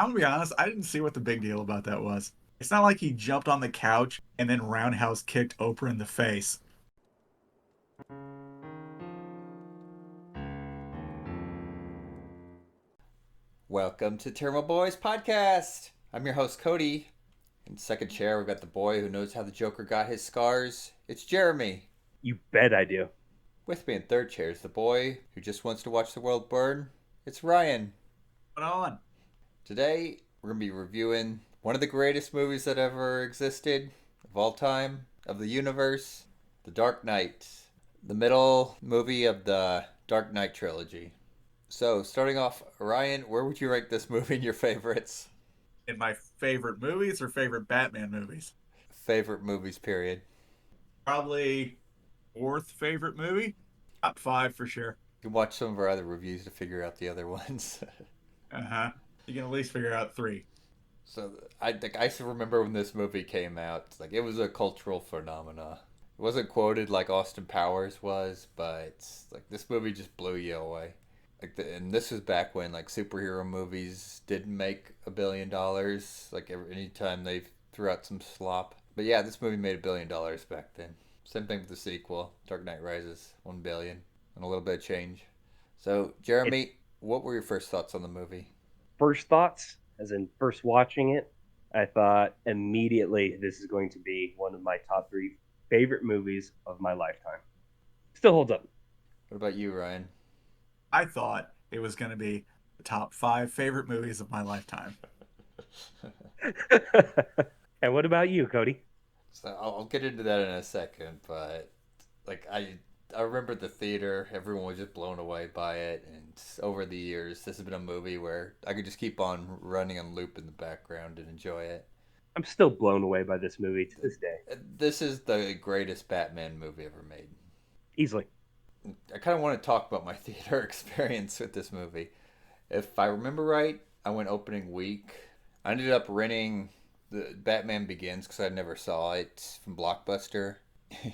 I'm gonna be honest, I didn't see what the big deal about that was. It's not like he jumped on the couch and then roundhouse kicked Oprah in the face. Welcome to Tairimo Boys Podcast. I'm your host, Cody. In second chair, we've got the boy who knows how the Joker got his scars. It's Jeremy. You bet I do. With me in third chair is the boy who just wants to watch the world burn. It's Ryan. But on. Today, we're going to be reviewing one of the greatest movies that ever existed, of all time, of the universe, The Dark Knight. The middle movie of the Dark Knight trilogy. So, starting off, Ryan, where would you rank this movie in your favorites? In my favorite movies or favorite Batman movies? Favorite movies, period. Probably fourth favorite movie. Top five for sure. You can watch some of our other reviews to figure out the other ones. Uh-huh. You can at least figure out three. So, I still remember when this movie came out. Like, it was a cultural phenomena. It wasn't quoted like Austin Powers was, but like this movie just blew you away. And this was back when like superhero movies didn't make $1 billion. Like anytime they threw out some slop. But yeah, this movie made $1 billion back then. Same thing with the sequel, Dark Knight Rises, 1 billion and a little bit of change. So It, Jeremy, what were your first thoughts on the movie? First thoughts, as in first watching it, I thought immediately this is going to be one of my top three favorite movies of my lifetime. Still holds up. What about you, Ryan? I thought it was going to be the top five favorite movies of my lifetime. And what about you, Cody? So I'll get into that in a second, but like I remember the theater, everyone was just blown away by it, and over the years, this has been a movie where I could just keep on running on loop in the background and enjoy it. I'm still blown away by this movie to this day. This is the greatest Batman movie ever made. Easily. I kind of want to talk about my theater experience with this movie. If I remember right, I went opening week. I ended up renting the Batman Begins because I never saw it from Blockbuster.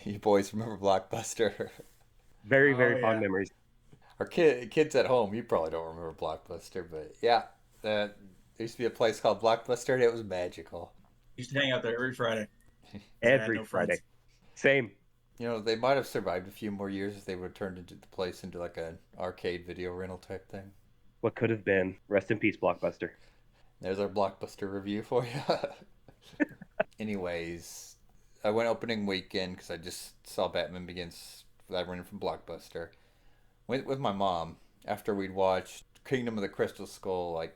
You boys remember Blockbuster? Very, Oh, very fond yeah. memories. Our kids at home, you probably don't remember Blockbuster, but yeah, there used to be a place called Blockbuster, and it was magical. Used to hang out there every Friday. 'Cause I had Every no Friday. friends. Same. You know, they might have survived a few more years if they would have turned into the place into like an arcade video rental type thing. What could have been. Rest in peace, Blockbuster. There's our Blockbuster review for you. Anyways, I went opening weekend because I just saw Batman Begins. I rented from Blockbuster. Went with my mom after we'd watched Kingdom of the Crystal Skull, like,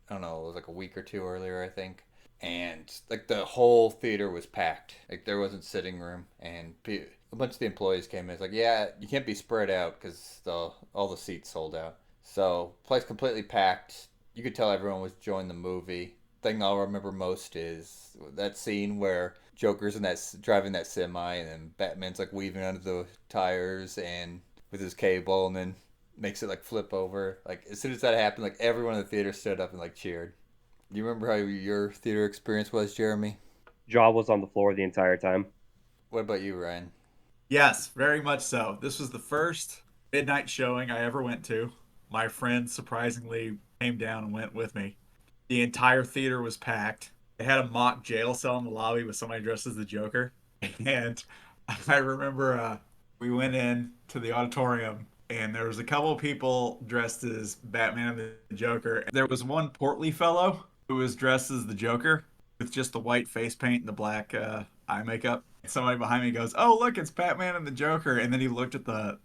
I don't know, it was like a week or two earlier, I think. And, like, the whole theater was packed. Like, there wasn't sitting room. And a bunch of the employees came in. It's like, yeah, you can't be spread out because all the seats sold out. So, place completely packed. You could tell everyone was enjoying the movie. Thing I'll remember most is that scene where Joker's in that driving that semi, and then Batman's like weaving under the tires and with his cable, and then makes it like flip over. Like as soon as that happened, like everyone in the theater stood up and like cheered. Do you remember how your theater experience was, Jeremy? Jaw was on the floor the entire time. What about you, Ryan? Yes, very much so. This was the first midnight showing I ever went to. My friend surprisingly came down and went with me. The entire theater was packed. They had a mock jail cell in the lobby with somebody dressed as the Joker. And I remember we went in to the auditorium and there was a couple of people dressed as Batman and the Joker. There was one portly fellow who was dressed as the Joker with just the white face paint and the black eye makeup. Somebody behind me goes, "Oh, look, it's Batman and the Joker." And then he looked at the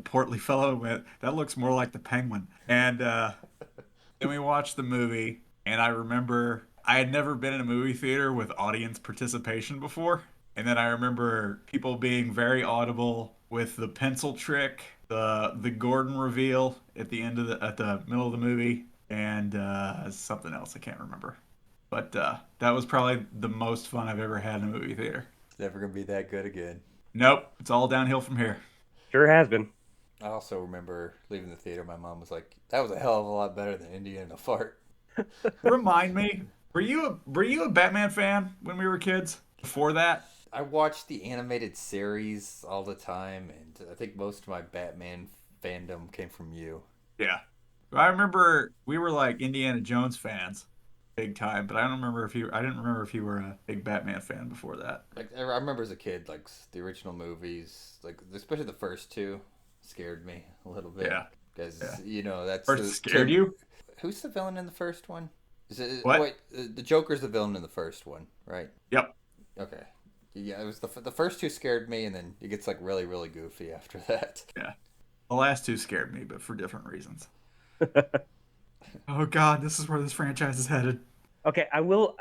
portly fellow and went, "That looks more like the Penguin." And then we watched the movie, and I remember I had never been in a movie theater with audience participation before. And then I remember people being very audible with the pencil trick, the Gordon reveal at the end of at the middle of the movie, and something else I can't remember. But that was probably the most fun I've ever had in a movie theater. It's never gonna be that good again. Nope, it's all downhill from here. Sure has been. I also remember leaving the theater. My mom was like, "That was a hell of a lot better than Indiana Fart." Remind me, were you a Batman fan when we were kids? Before that? I watched the animated series all the time, and I think most of my Batman fandom came from you. Yeah. I remember we were like Indiana Jones fans. big time, but I don't remember if you. I didn't remember if you were a big Batman fan before that. Like I remember as a kid, like the original movies, like especially the first two, scared me a little bit Yeah, yeah. because that's First the scared to you? who's the villain in the first one? Is it What? wait the Joker's the villain in the first one, right? Yep. Okay. Yeah, it was the first two scared me, and then it gets like really really goofy after that. Yeah. The last two scared me, but for different reasons. Oh God, this is where this franchise is headed. Okay, I will.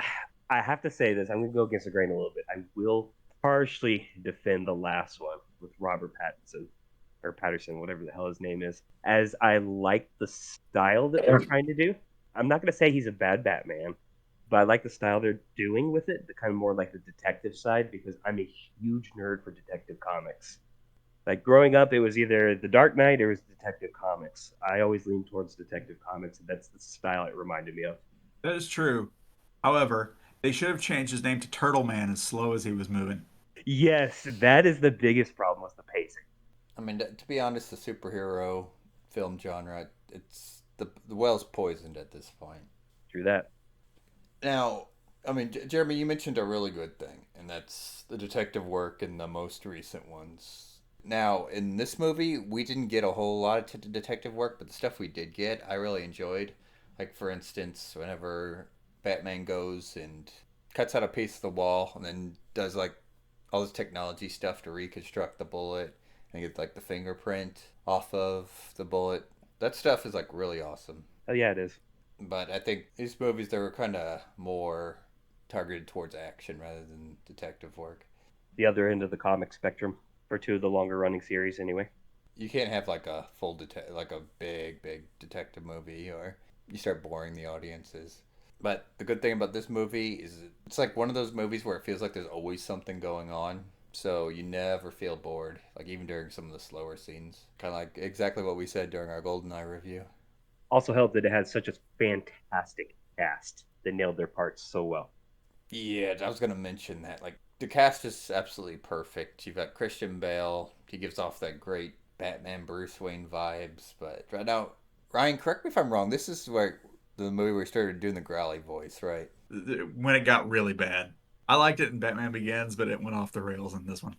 I have to say this. I'm going to go against the grain a little bit. I will partially defend the last one with Robert Pattinson or Patterson, whatever the hell his name is, as I like the style that they're trying to do. I'm not going to say he's a bad Batman, but I like the style they're doing with it, the kind of more like the detective side, because I'm a huge nerd for detective comics. Like growing up, it was either The Dark Knight or it was Detective Comics. I always leaned towards Detective Comics, and that's the style it reminded me of. That is true. However, they should have changed his name to Turtle Man as slow as he was moving. Yes, that is the biggest problem with the pacing. I mean, to be honest, the superhero film genre, it's the well's poisoned at this point. Through that. Now, I mean, Jeremy, you mentioned a really good thing, and that's the detective work in the most recent ones. Now, in this movie, we didn't get a whole lot of detective work, but the stuff we did get, I really enjoyed. Like, for instance, whenever Batman goes and cuts out a piece of the wall and then does, like, all this technology stuff to reconstruct the bullet and get, like, the fingerprint off of the bullet. That stuff is, like, really awesome. Oh yeah, it is. But I think these movies they were kind of more targeted towards action rather than detective work. The other end of the comic spectrum for two of the longer running series, anyway. You can't have like a like a big detective movie, or you start boring the audiences. But the good thing about this movie is it's like one of those movies where it feels like there's always something going on. So you never feel bored, like even during some of the slower scenes. Kind of like exactly what we said during our GoldenEye review. Also helped that it had such a fantastic cast that nailed their parts so well. Yeah, I was gonna mention that. Like the cast is absolutely perfect. You've got Christian Bale. He gives off that great Batman Bruce Wayne vibes. But right now, Ryan, correct me if I'm wrong. This is where the movie where we started doing the growly voice, right? When it got really bad. I liked it in Batman Begins, but it went off the rails in this one.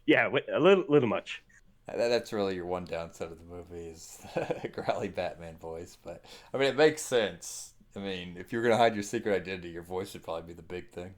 Yeah, a little much. That's really your one downside of the movie is the growly Batman voice. But I mean, it makes sense. I mean, if you're gonna hide your secret identity, your voice would probably be the big thing.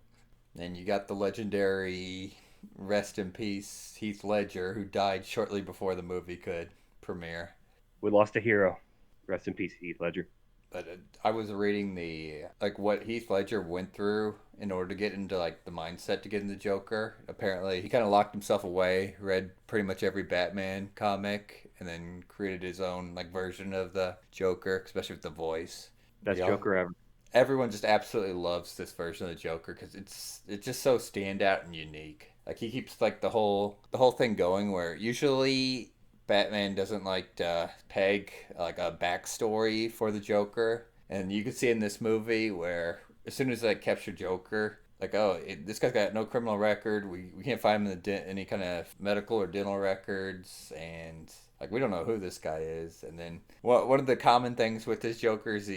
And you got the legendary, rest in peace, Heath Ledger, who died shortly before the movie could premiere. We lost a hero. Rest in peace, Heath Ledger. But I was reading the like what Heath Ledger went through in order to get into like the mindset to get into Joker. Apparently, he kind of locked himself away, read pretty much every Batman comic, and then created his own like version of the Joker, especially with the voice. Best Yeah, Joker ever. everyone just absolutely loves this version of the Joker because it's just so standout and unique. Like he keeps like the whole thing going where usually Batman doesn't like to peg like a backstory for the Joker, and you can see in this movie where as soon as they capture Joker. Like this guy's got no criminal record. We can't find him in any kind of medical or dental records, and like we don't know who this guy is. And then one of the common things with this Joker is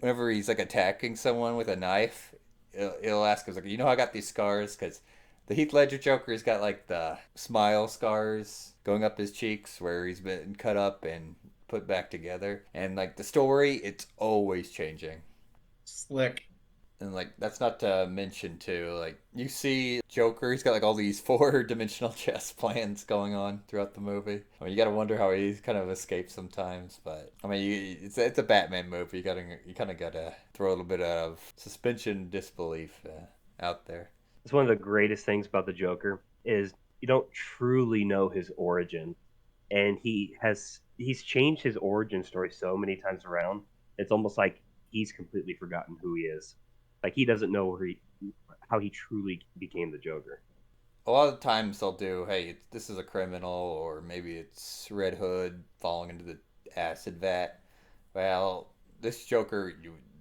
whenever he's like attacking someone with a knife, it'll ask us like, you know, I got these scars because the Heath Ledger Joker's got like the smile scars going up his cheeks where he's been cut up and put back together, and like the story, it's always changing. Slick. And like that's not to mention too, like you see Joker, he's got like all these four-dimensional chess plans going on throughout the movie. I mean, you gotta wonder how he kind of escapes sometimes, but I mean, it's a Batman movie. You kind of gotta throw a little bit of suspension disbelief out there. It's one of the greatest things about the Joker is you don't truly know his origin, and he's changed his origin story so many times around. It's almost like he's completely forgotten who he is. Like he doesn't know how he truly became the Joker. A lot of times they'll do, hey, this is a criminal, or maybe it's Red Hood falling into the acid vat. Well, this Joker,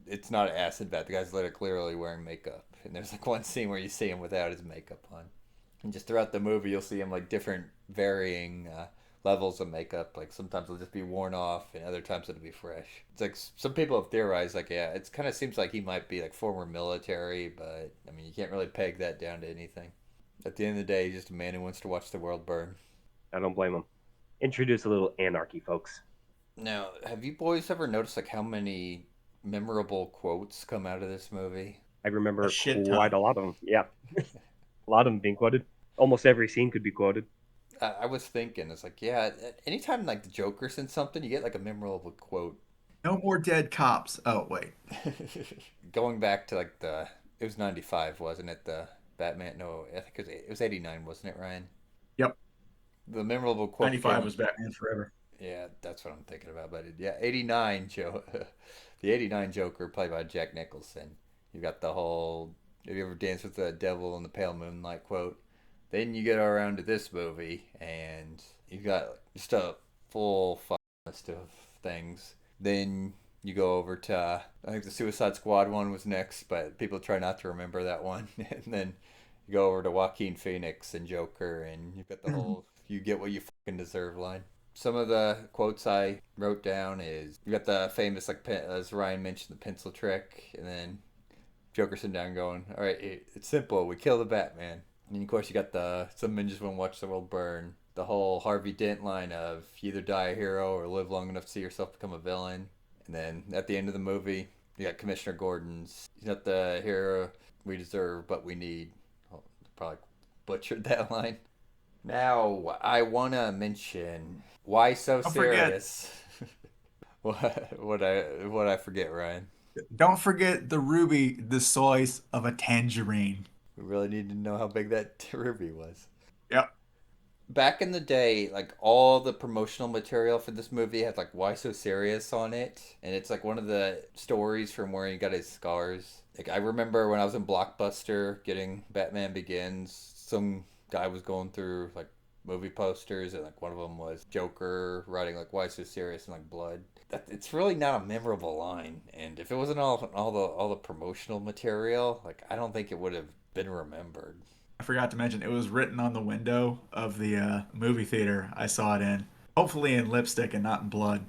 it's not an acid vat. The guy's literally clearly wearing makeup, and there's like one scene where you see him without his makeup on. And just throughout the movie, you'll see him like different varying levels of makeup. Like sometimes it'll just be worn off, and other times it'll be fresh. It's like some people have theorized, like, yeah, it kind of seems like he might be like former military, but I mean, you can't really peg that down to anything. At the end of the day, he's just a man who wants to watch the world burn. I don't blame him. Introduce a little anarchy, folks. Now, have you boys ever noticed like how many memorable quotes come out of this movie? I A remember shit quite ton. a lot of them. Yeah, a lot of them being quoted. Almost every scene could be quoted. I was thinking, it's like, yeah, anytime like the Joker sends something, you get like a memorable quote. No more dead cops. Oh, wait. Going back to like it was 95, wasn't it? The Batman, no, I think it was 89, wasn't it, Ryan? Yep. The memorable quote 95 came, was Batman Forever. yeah, that's what I'm thinking about. But yeah, 89 the 89 Joker played by Jack Nicholson. You got the whole "Have you ever danced with the devil in the pale moonlight" quote. Then you get around to this movie, and you got just a full list of things. Then you go over to I think the Suicide Squad one was next, but people try not to remember that one. And then you go over to Joaquin Phoenix and Joker, and you've got the whole "you get what you fucking deserve" line. Some of the quotes I wrote down is you got the famous like as Ryan mentioned, the pencil trick, and then Joker sitting down going, "All right, it's simple. We kill the Batman." And of course you got the "some men just want to watch the world burn." The whole Harvey Dent line of "you either die a hero or live long enough to see yourself become a villain." And then at the end of the movie, you got Commissioner Gordon's "he's not the hero we deserve, but we need." Oh, probably butchered that line. Now I wanna mention why so Don't forget, serious. What I forget, Ryan? don't forget the ruby, the size of a tangerine. We really need to know how big that ruby was. Yep. Back in the day, like all the promotional material for this movie had like "Why so serious" on it, and it's like one of the stories from where he got his scars. Like I remember when I was in Blockbuster getting Batman Begins, some guy was going through like movie posters, and like one of them was Joker writing like "Why so serious" and like blood. It's really not a memorable line, and if it wasn't all the promotional material, like I don't think it would have been remembered. I forgot to mention it was written on the window of the movie theater I saw it in. Hopefully in lipstick and not in blood.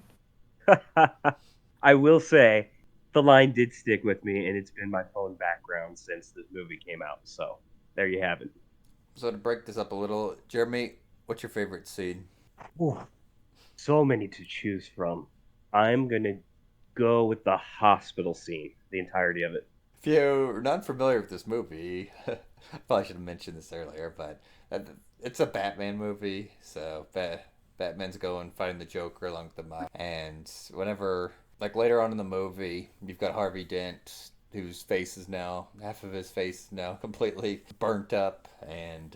I will say the line did stick with me, and it's been my phone background since this movie came out. So there you have it. So to break this up a little, Jeremy, what's your favorite scene? Ooh, so many to choose from. I'm gonna go with the hospital scene, the entirety of it. If you're not familiar with this movie, I probably should have mentioned this earlier, but it's a Batman movie. So Batman's going fighting the Joker along with the mob, and whenever like later on in the movie, you've got Harvey Dent, whose face is now half of his face is now completely burnt up, and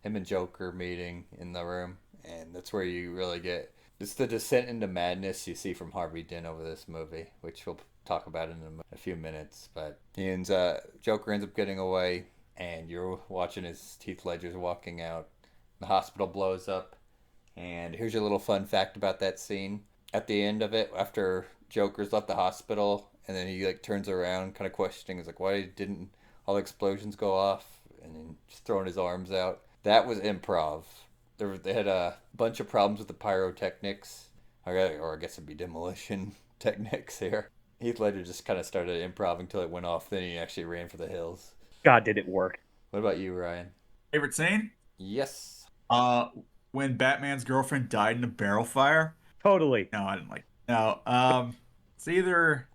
him and Joker meeting in the room, and that's where you really get it's the descent into madness you see from Harvey Dent over this movie, which we'll talk about in a few minutes. But Joker ends up getting away, and you're watching as Heath Ledger's walking out. The hospital blows up, and here's your little fun fact about that scene. At the end of it, after Joker's left the hospital, and then he like turns around, kind of questioning, is like, why didn't all the explosions go off? And then just throwing his arms out. That was improv. They had a bunch of problems with the pyrotechnics, or I guess it'd be demolition techniques here. Heath Ledger just kind of started improv until it went off. Then he actually ran for the hills. God, did it work? What about you, Ryan? Favorite scene? Yes. Uh, when Batman's girlfriend died in a barrel fire. Totally. No, I didn't like. No, it's either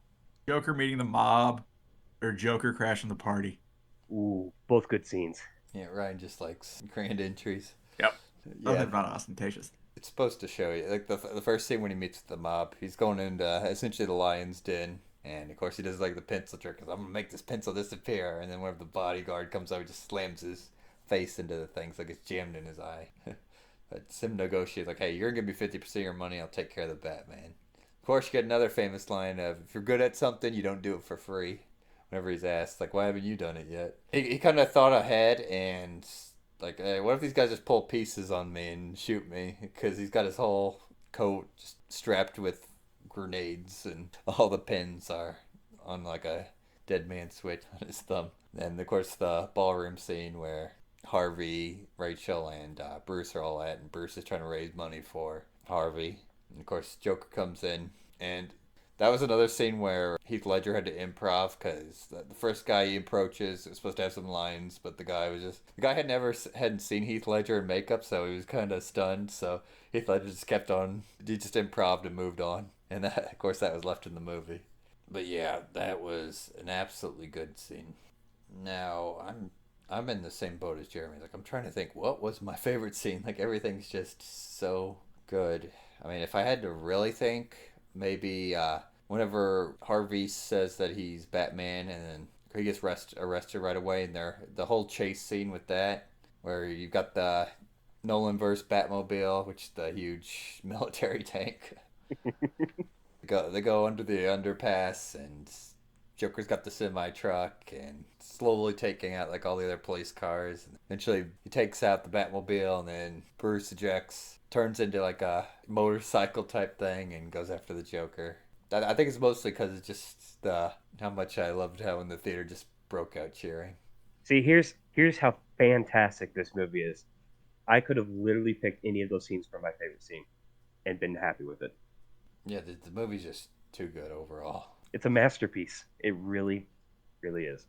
Joker meeting the mob or Joker crashing the party. Ooh, both good scenes. Yeah, Ryan just likes grand entries. Yep. Yeah, Something about ostentatious. it's supposed to show you like the first scene when he meets the mob. He's going into essentially the lion's den, and of course he does like the pencil trick. Cause I'm gonna make this pencil disappear, and then whenever the bodyguard comes over, he just slams his face into the thing, so like it's jammed in his eye. But Sim negotiates like, "Hey, you're gonna give me 50% of your money. I'll take care of the Batman." Of course, you get another famous line of, "If you're good at something, you don't do it for free." Whenever he's asked, like, "Why haven't you done it yet?" He kind of thought ahead and like, hey, what if these guys just pull pieces on me and shoot me? Because he's got his whole coat just strapped with grenades, and all the pins are on like a dead man switch on his thumb. And of course, the ballroom scene where Harvey, Rachel, and Bruce are all at, and Bruce is trying to raise money for Harvey. And of course, Joker comes in, and that was another scene where Heath Ledger had to improv because the first guy he approaches is supposed to have some lines, but the guy hadn't seen Heath Ledger in makeup, so he was kind of stunned. So Heath Ledger just kept on, he just improved and moved on, and that, of course, that was left in the movie. But yeah, that was an absolutely good scene. Now I'm in the same boat as Jeremy. Like I'm trying to think what was my favorite scene. Like everything's just so good. I mean, if I had to really think, maybe whenever Harvey says that he's Batman and then he gets arrested right away, and the whole chase scene with that, where you've got the Nolan versus Batmobile, which is the huge military tank. They go under the underpass, and Joker's got the semi truck and slowly taking out like all the other police cars. And eventually, he takes out the Batmobile, and then Bruce ejects, turns into like a motorcycle type thing, and goes after the Joker. I think it's mostly because it's just how much I loved how in the theater just broke out cheering. See, here's how fantastic this movie is. I could have literally picked any of those scenes for my favorite scene and been happy with it. Yeah, the movie's just too good overall. It's a masterpiece. It really, really is.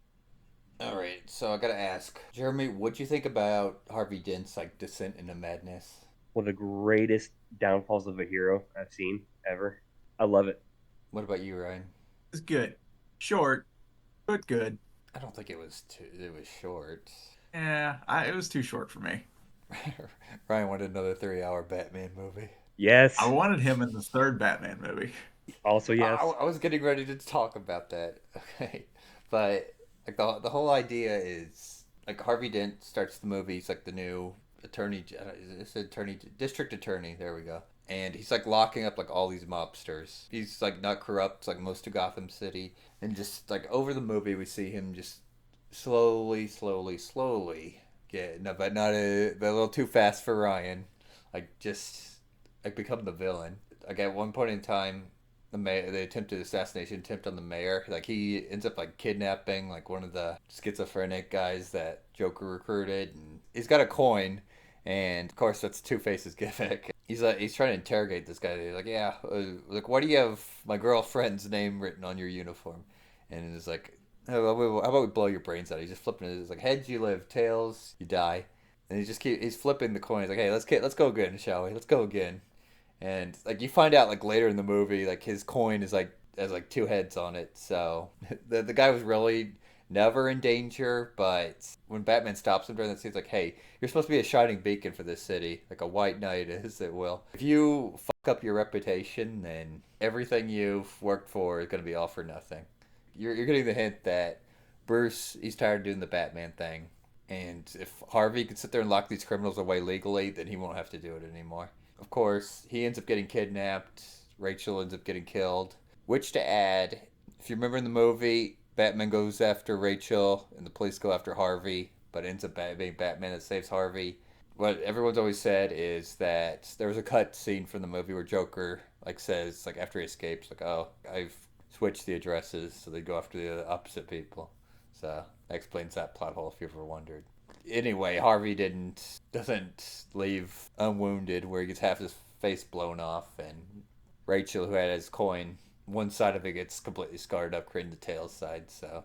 All right, so I gotta ask, Jeremy, what'd you think about Harvey Dent's like descent into madness? One of the greatest downfalls of a hero I've seen ever. I love it. What about you, Ryan? It's good. Short, but good. I don't think it was too. It was short. Yeah, it was too short for me. Ryan wanted another 3-hour Batman movie. Yes. I wanted him in the third Batman movie. Also, yes. I was getting ready to talk about that. Okay, but like the whole idea is like Harvey Dent starts the movie. He's like the new attorney. Is it attorney district attorney? There we go. And he's like locking up like all these mobsters. He's like not corrupt like most of Gotham City. And just like over the movie, we see him just slowly get no, but not a little too fast for Ryan. Like just like become the villain. Like at one point in time, the attempted assassination attempt on the mayor. Like he ends up like kidnapping like one of the schizophrenic guys that Joker recruited, and he's got a coin, and of course that's Two Face's gimmick. He's trying to interrogate this guy. He's like, yeah, like why do you have my girlfriend's name written on your uniform? And it's like, how about we blow your brains out? He's just flipping it. It's like heads you live, tails you die, and he's flipping the coin. He's like, hey, let's go again, shall we? Let's go again. And like you find out like later in the movie, like his coin is like has like two heads on it. So the guy was really never in danger. But when Batman stops him during that scene, he's like, "Hey, you're supposed to be a shining beacon for this city, like a white knight as it will. If you fuck up your reputation, then everything you've worked for is going to be all for nothing." You're getting the hint that Bruce he's tired of doing the Batman thing, and if Harvey can sit there and lock these criminals away legally, then he won't have to do it anymore. Of course, he ends up getting kidnapped. Rachel ends up getting killed. Which to add, if you remember in the movie, Batman goes after Rachel and the police go after Harvey, but it ends up being Batman that saves Harvey. What everyone's always said is that there was a cut scene from the movie where Joker like says like after he escapes like, "Oh, I've switched the addresses so they go after the opposite people." So that explains that plot hole if you ever wondered. Anyway, Harvey doesn't leave unwounded, where he gets half his face blown off, and Rachel, who had his coin, one side of it gets completely scarred up, creating the tail side. So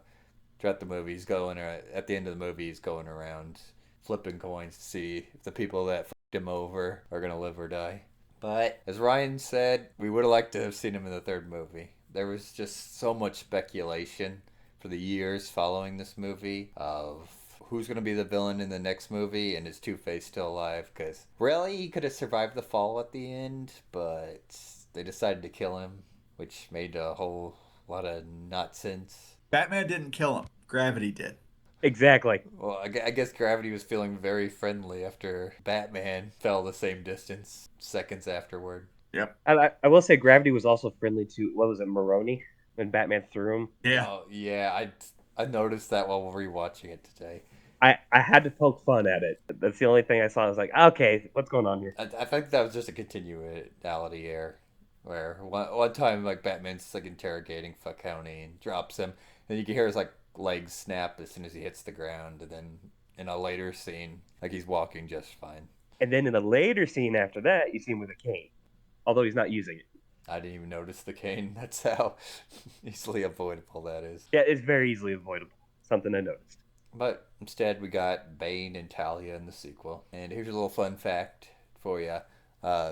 throughout the movie, at the end of the movie, he's going around flipping coins to see if the people that fucked him over are gonna live or die. But as Ryan said, we would have liked to have seen him in the third movie. There was just so much speculation for the years following this movie of who's going to be the villain in the next movie, and is Two-Face still alive? Because really, he could have survived the fall at the end, but they decided to kill him, which made a whole lot of not sense. Batman didn't kill him. Gravity did. Exactly. Well, I guess Gravity was feeling very friendly after Batman fell the same distance seconds afterward. Yep. I will say Gravity was also friendly to, what was it, Maroni? When Batman threw him. Yeah. Oh, yeah, I noticed that while rewatching it today. I had to poke fun at it. That's the only thing I saw. I was like, okay, what's going on here? I think that was just a continuality error, where one time like Batman's like interrogating Fuck County and drops him, and you can hear his like legs snap as soon as he hits the ground, and then in a later scene. Like he's walking just fine. And then in the later scene after that, you see him with a cane, although he's not using it. I didn't even notice the cane. That's how easily avoidable that is. Yeah, it's very easily avoidable. Something I noticed. But instead, we got Bane and Talia in the sequel. And here's a little fun fact for you.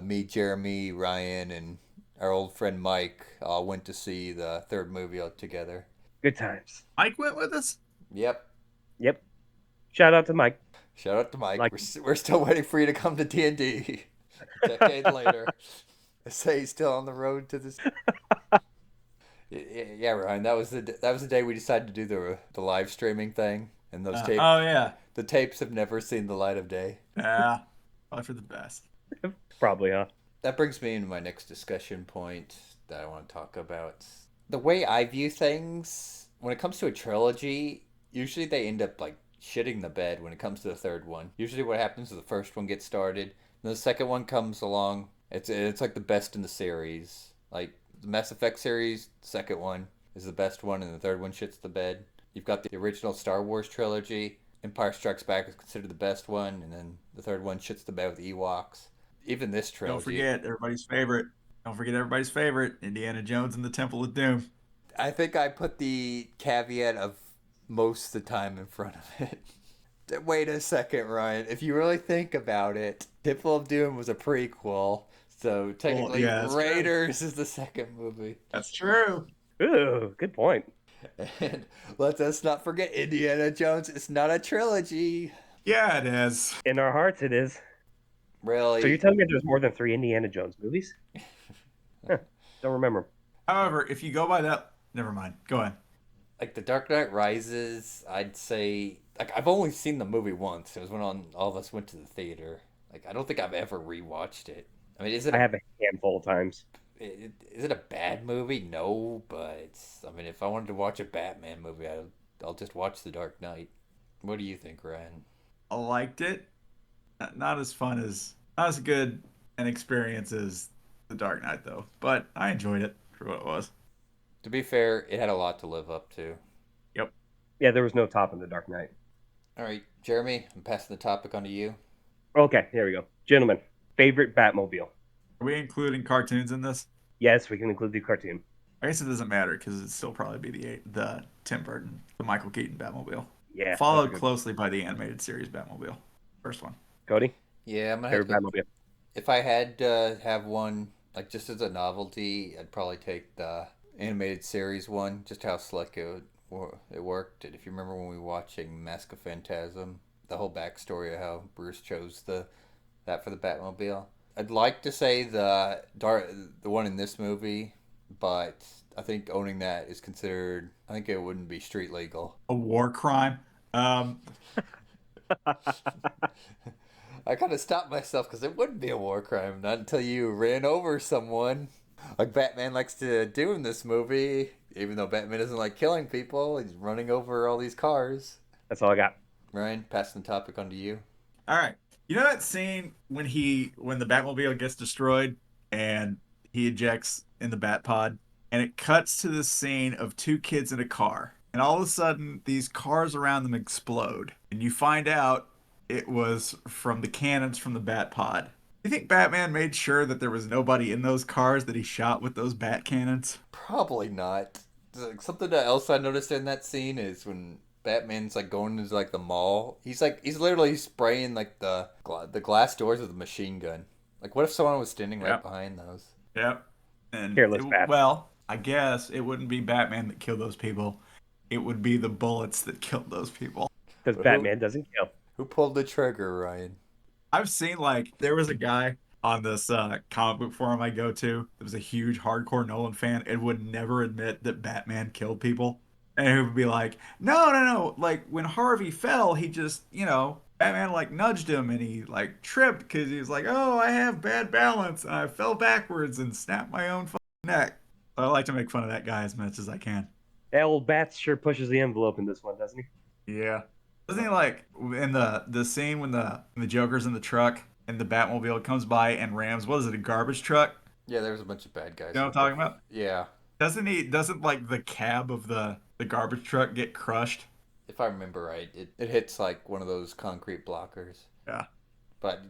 Me, Jeremy, Ryan, and our old friend Mike all went to see the third movie together. Good times. Mike went with us. Yep. Yep. Shout out to Mike. Shout out to Mike. Like- We're still waiting for you to come to D&D. A decade later. I say he's still on the road to this. Yeah, Ryan. That was the day we decided to do the live streaming thing, and those tapes. Oh yeah. The tapes have never seen the light of day. Yeah. Probably for the best. Probably, huh? That brings me into my next discussion point that I want to talk about. The way I view things, when it comes to a trilogy, usually they end up like shitting the bed when it comes to the third one. Usually what happens is the first one gets started, and the second one comes along. It's like the best in the series. Like the Mass Effect series, the second one is the best one, and the third one shits the bed. You've got the original Star Wars trilogy. Empire Strikes Back is considered the best one, and then the third one shits the bed with Ewoks. Even this trilogy. Don't forget everybody's favorite. Don't forget everybody's favorite, Indiana Jones and the Temple of Doom. I think I put the caveat of most of the time in front of it. Wait a second, Ryan. If you really think about it, Temple of Doom was a prequel, so technically yeah, Raiders is the second movie. That's true. Ooh, good point. And let us not forget Indiana Jones. It's not a trilogy. Yeah, it is. In our hearts, it is. Really? So you're telling me there's more than 3 Indiana Jones movies? Huh, don't remember. However, if you go by that, never mind. Go ahead. Like The Dark Knight Rises, I'd say like I've only seen the movie once. It was when all of us went to the theater. Like I don't think I've ever rewatched it. I mean, I have a handful of times. Is it a bad movie? No, but I mean, if I wanted to watch a Batman movie, I'll just watch The Dark Knight. What do you think, Ryan? I liked it. Not as fun as, not as good an experience as The Dark Knight, though. But I enjoyed it for what it was. To be fair, it had a lot to live up to. Yep. Yeah, there was no top in The Dark Knight. All right, Jeremy, I'm passing the topic on to you. Okay, here we go. Gentlemen, favorite Batmobile? Are we including cartoons in this? Yes, we can include the cartoon. I guess it doesn't matter because it'd still probably be the Tim Burton, the Michael Keaton Batmobile. Yeah. Followed that's good. closely by the animated series Batmobile. First one. Cody, Yeah, I'm gonna favorite have to, Batmobile? if I had to have one, like just as a novelty, I'd probably take the animated series one, just how slick it worked. And if you remember when we were watching Mask of Phantasm, the whole backstory of how Bruce chose that for the Batmobile. I'd like to say the one in this movie, but I think owning that is considered. I think it wouldn't be street legal. A war crime. I kind of stopped myself because it wouldn't be a war crime, not until you ran over someone, like Batman likes to do in this movie. Even though Batman doesn't like killing people, he's running over all these cars. That's all I got. Ryan, passing the topic on to you. All right. You know that scene when the Batmobile gets destroyed and he ejects in the Bat Pod, and it cuts to this scene of 2 kids in a car, and all of a sudden these cars around them explode, and you find out it was from the cannons from the Bat Pod. You think Batman made sure that there was nobody in those cars that he shot with those bat cannons? Probably not. Something else I noticed in that scene is when Batman's like going into like the mall. He's literally spraying like the glass doors with a machine gun. Like, what if someone was standing right Yep. behind those? Yep. And Careless Bat. well, I guess it wouldn't be Batman that killed those people. It would be the bullets that killed those people. Because Who- Batman doesn't kill. Who pulled the trigger, Ryan? I've seen, like, there was a guy on this comic book forum I go to that was a huge hardcore Nolan fan and would never admit that Batman killed people. And he would be like, no. Like, when Harvey fell, he just, Batman, like, nudged him and he, like, tripped because he was like, oh, I have bad balance. And I fell backwards and snapped my own fucking neck. So I like to make fun of that guy as much as I can. That old Bats sure pushes the envelope in this one, doesn't he? Yeah. Doesn't he, like, in the scene when the Joker's in the truck and the Batmobile comes by and rams, what is it, a garbage truck? Yeah, there was a bunch of bad guys. You know what I'm talking about? Yeah. Doesn't like the cab of the garbage truck get crushed If I remember right, it hits like one of those concrete blockers. Yeah. But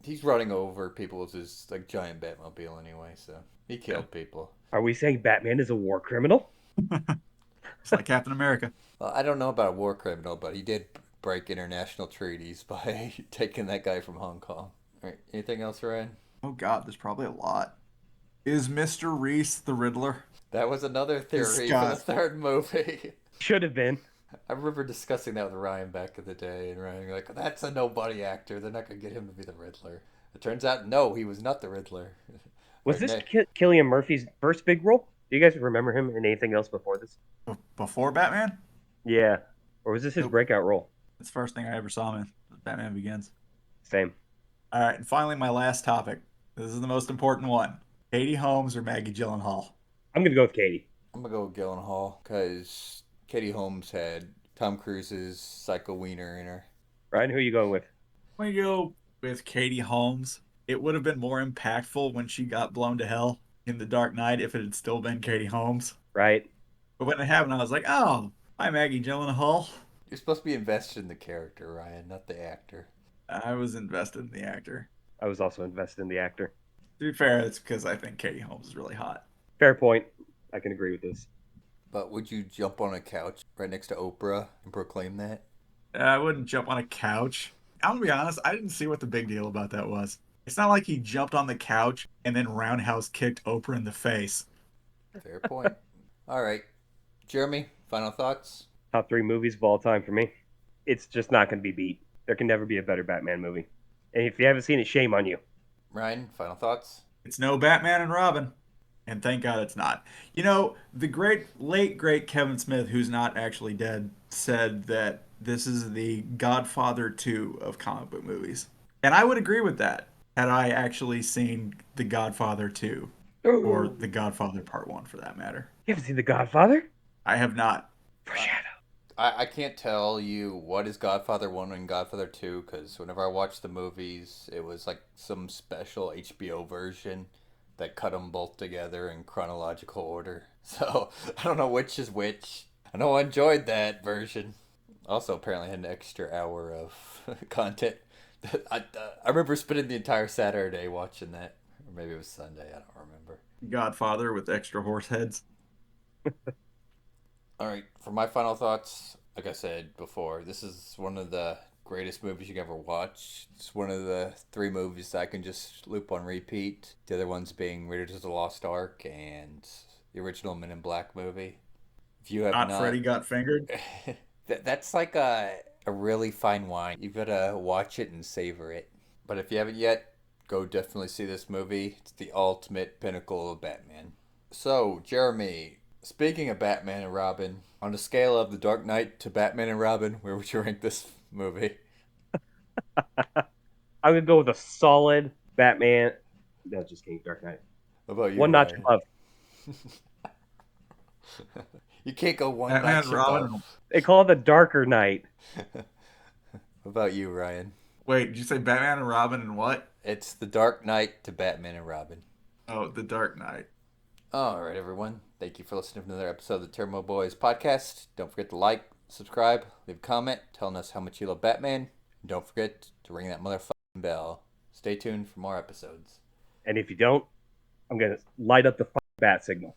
he's running over people with his like giant Batmobile anyway, so he Yeah. killed people. Are we saying Batman is a war criminal? It's like Captain America. Well, I don't know about a war criminal, but he did break international treaties by taking that guy from Hong Kong. All right, anything else, Ryan? Oh God, there's probably a lot. Is Mr. Reese the Riddler? That was another Is theory for the Scott? third movie. Should have been. I remember discussing that with Ryan back in the day, and Ryan was like, "That's a nobody actor. They're not gonna get him to be the Riddler." It turns out, no, he was not the Riddler. Was Right, this Nick? Killian Murphy's first big role? Do you guys remember him in anything else before this? Before Batman? Yeah. Or was this his Nope. breakout role? That's the first thing I ever saw him in. Batman Begins. Same. All right, and finally, my last topic. This is the most important one. Katie Holmes or Maggie Gyllenhaal? I'm gonna go with Katie. I'm gonna go with Gyllenhaal because Katie Holmes had Tom Cruise's Psycho Wiener in her. Ryan, who are you going with? I'm going to go with Katie Holmes. It would have been more impactful when she got blown to hell in The Dark Knight if it had still been Katie Holmes. Right? But when it happened, I was like, oh, hi, Maggie Gyllenhaal. You're supposed to be invested in the character, Ryan, not the actor. I was invested in the actor. I was also invested in the actor. To be fair, it's because I think Katie Holmes is really hot. Fair point. I can agree with this. But would you jump on a couch right next to Oprah and proclaim that? I wouldn't jump on a couch. I'm gonna be honest, I didn't see what the big deal about that was. It's not like he jumped on the couch and then roundhouse kicked Oprah in the face. Fair point. All right, Jeremy, final thoughts? Top 3 movies of all time for me. It's just not going to be beat. There can never be a better Batman movie. And if you haven't seen it, shame on you. Ryan, final thoughts? It's no Batman and Robin. And thank God it's not. You know, the late great Kevin Smith, who's not actually dead, said that this is the Godfather 2 of comic book movies. And I would agree with that had I actually seen The Godfather 2 or The Godfather Part 1 for that matter. You haven't seen The Godfather? I have not. Foreshadow. I can't tell you what is Godfather 1 and Godfather 2 because whenever I watched the movies, it was like some special HBO version that cut them both together in chronological order. So I don't know which is which. I know I enjoyed that version. Also, apparently, had an extra hour of content. I remember spending the entire Saturday watching that. Or maybe it was Sunday. I don't remember. Godfather with extra horse heads. All right, for my final thoughts, like I said before, this is one of the greatest movies you can ever watch. It's one of the 3 movies that I can just loop on repeat. The other ones being Raiders of the Lost Ark and the original Men in Black movie. If you have Not Freddy Got Fingered. that's like a really fine wine. You've got to watch it and savor it. But if you haven't yet, go definitely see this movie. It's the ultimate pinnacle of Batman. So, Jeremy, speaking of Batman and Robin, on a scale of The Dark Knight to Batman and Robin, where would you rank this movie? I'm going to go with a solid Batman. No, just kidding. Dark Knight. What about you, One notch Ryan? above. You can't go one Batman notch and Robin. above. They call it the Darker Knight. What about you, Ryan? Wait, did you say Batman and Robin and what? It's The Dark Knight to Batman and Robin. Oh, The Dark Knight. All right, everyone. Thank you for listening to another episode of the Tairimo Boys podcast. Don't forget to like, subscribe, leave a comment telling us how much you love Batman. And don't forget to ring that motherfucking bell. Stay tuned for more episodes. And if you don't, I'm going to light up the bat signal.